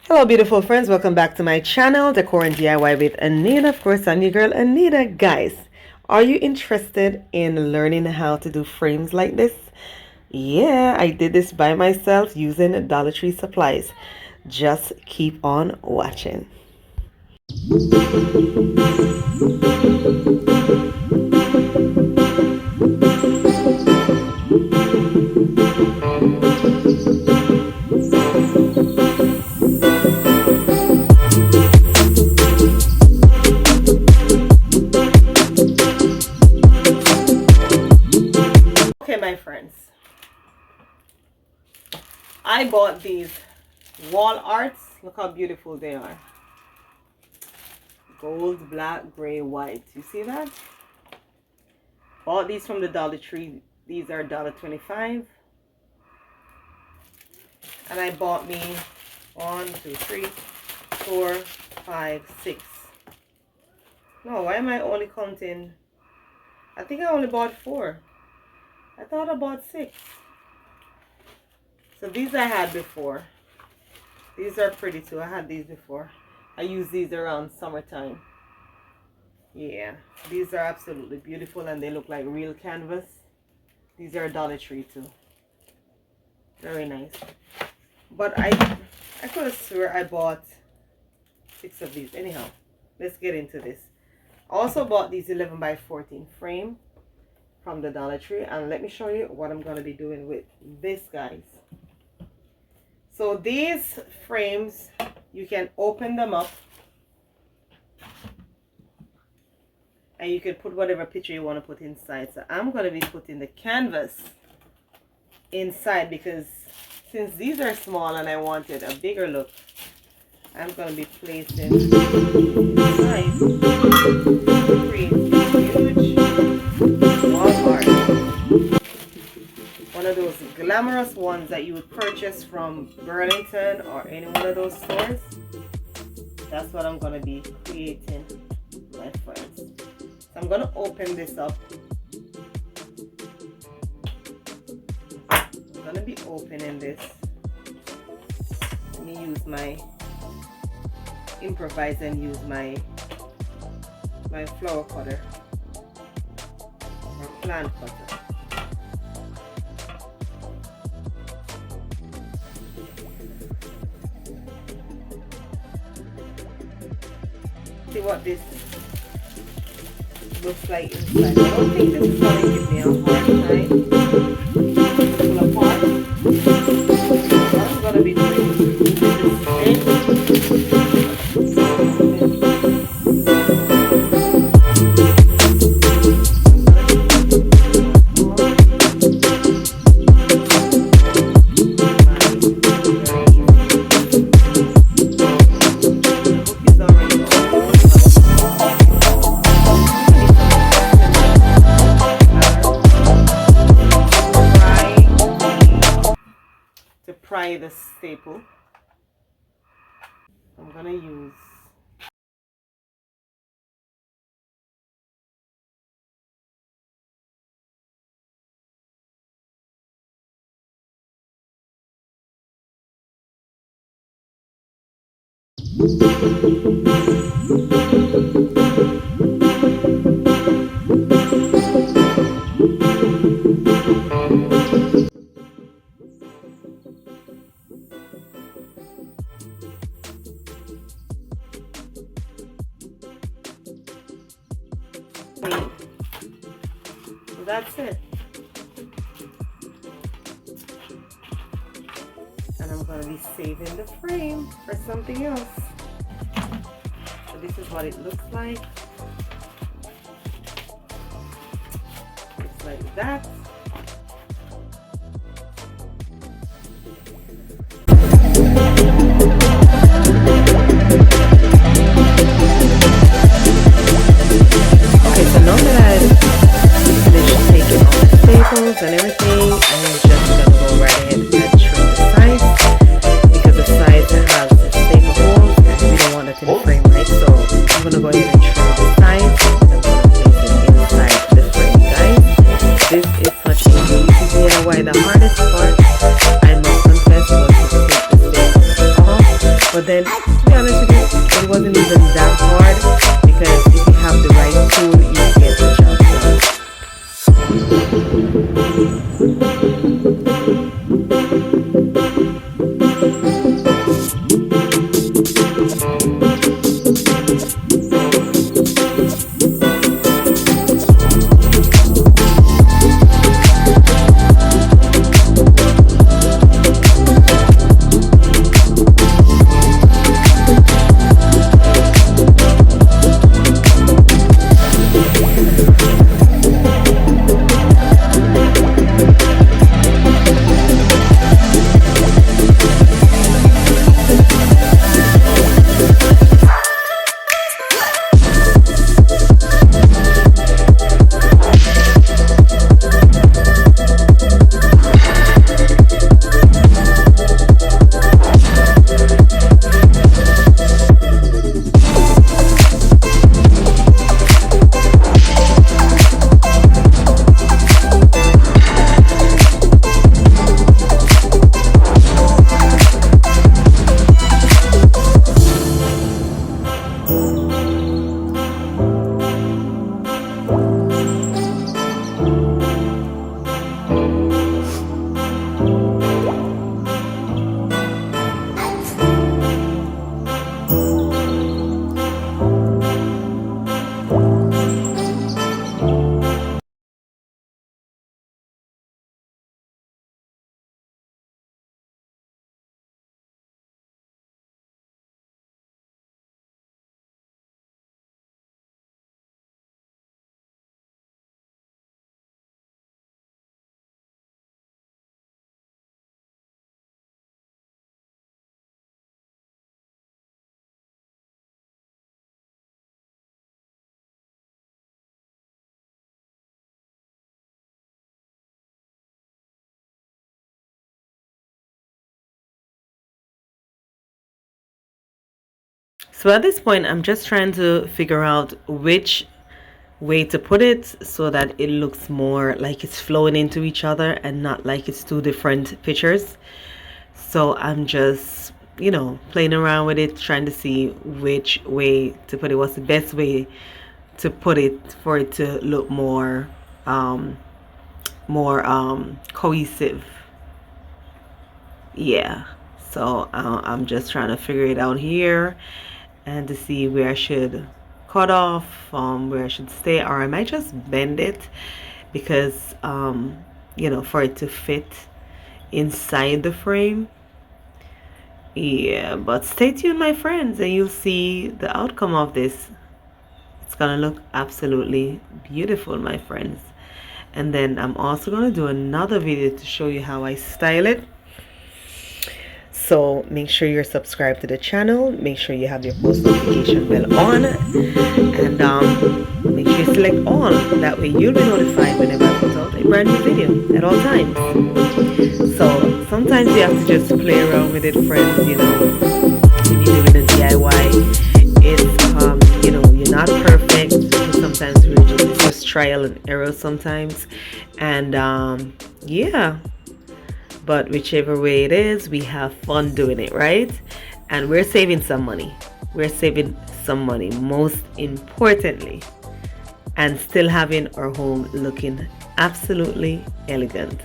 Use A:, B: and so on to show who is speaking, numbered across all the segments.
A: Hello beautiful friends, welcome back to my channel, Decor and DIY with Anita. Of course, I'm your girl Anita. Guys, are you interested in learning how to do frames like this? Yeah, I did this by myself using Dollar Tree supplies. Just keep on watching. Okay, my friends, I bought these wall arts. Look how beautiful they are. Gold, black, gray, white. You see that? Bought these from the Dollar Tree. These are $1.25. And I bought me 1, 2, 3, 4, 5, 6. No, why am I only counting? I think I only bought 4. I thought I bought 6. So these I had before. These are pretty too. I had these before. I use these around summertime. Yeah, these are absolutely beautiful and they look like real canvas. These are Dollar Tree too. Very nice. But I could have swear I bought 6 of these. Anyhow, let's get into this. Also bought these 11 by 14 frame from the Dollar Tree, and let me show you what I'm going to be doing with this, guys. So these frames, you can open them up and you can put whatever picture you want to put inside. So I'm going to be putting the canvas inside because since these are small and I wanted a bigger look, I'm going to be placing inside 3 huge wall art. One of those glamorous ones that you would purchase from Burlington or any one of those stores. That's what I'm going to be creating, my friends. So I'm going to open this up. I'm going to be opening this. Let me use my improvise and use my flower cutter or plant cutter. See what this looks like inside. I don't think this is going to give me a hard time to pull apart. What I'm going to be doing is pry the staple. I'm gonna use that's it. And I'm going to be saving the frame for something else. So this is what it looks like. Looks like that. Okay, so now that I've finished taking off the staples and everything, I'm just going to go right ahead and trim the sides because the sides have the staple holes and we don't want that in the frame, right? So I'm going to go ahead and trim the sides and I'm going to place it inside the frame, guys. This is such a easy DIY. The hardest part, I must confess, was to take the staples off, but then to be honest with you, it wasn't even that hard because if you have the right tool, you get the job done. So at this point, I'm just trying to figure out which way to put it so that it looks more like it's flowing into each other and not like it's two different pictures. So I'm just, playing around with it, trying to see which way to put it. What's the best way to put it for it to look more cohesive. Yeah. So I'm just trying to figure it out here and to see where I should cut off, where I should stay, or I might just bend it because for it to fit inside the frame. Yeah, but stay tuned, my friends, and you'll see the outcome of this. It's gonna look absolutely beautiful, my friends. And then I'm also gonna do another video to show you how I style it. So make sure you're subscribed to the channel, make sure you have your post notification bell on, and make sure you select all. That way you'll be notified whenever I put out a brand new video at all times. So sometimes you have to just play around with it, friends, when you're doing a DIY. It's, you're not perfect. Sometimes it's just trial and error sometimes. And yeah. But whichever way it is, we have fun doing it, right? And we're saving some money. We're saving some money, most importantly, and still having our home looking absolutely elegant.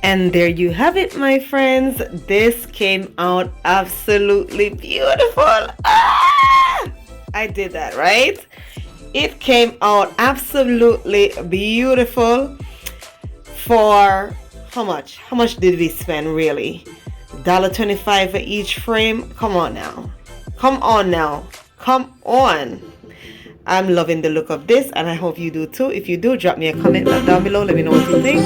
A: And there you have it, my friends. This came out absolutely beautiful. I did that, right? It came out absolutely beautiful. For how much? How much did we spend, really? $1.25 for each frame? Come on now. Come on now. Come on. I'm loving the look of this, and I hope you do too. If you do, drop me a comment down below. Let me know what you think.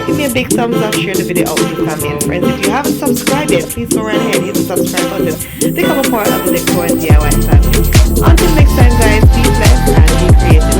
A: Give me a big thumbs up. Share the video out with your family and friends. If you haven't subscribed yet, please go right ahead. Hit the subscribe button. Become a part of the Decor and DIY family. Until next time, guys, be blessed and be creative.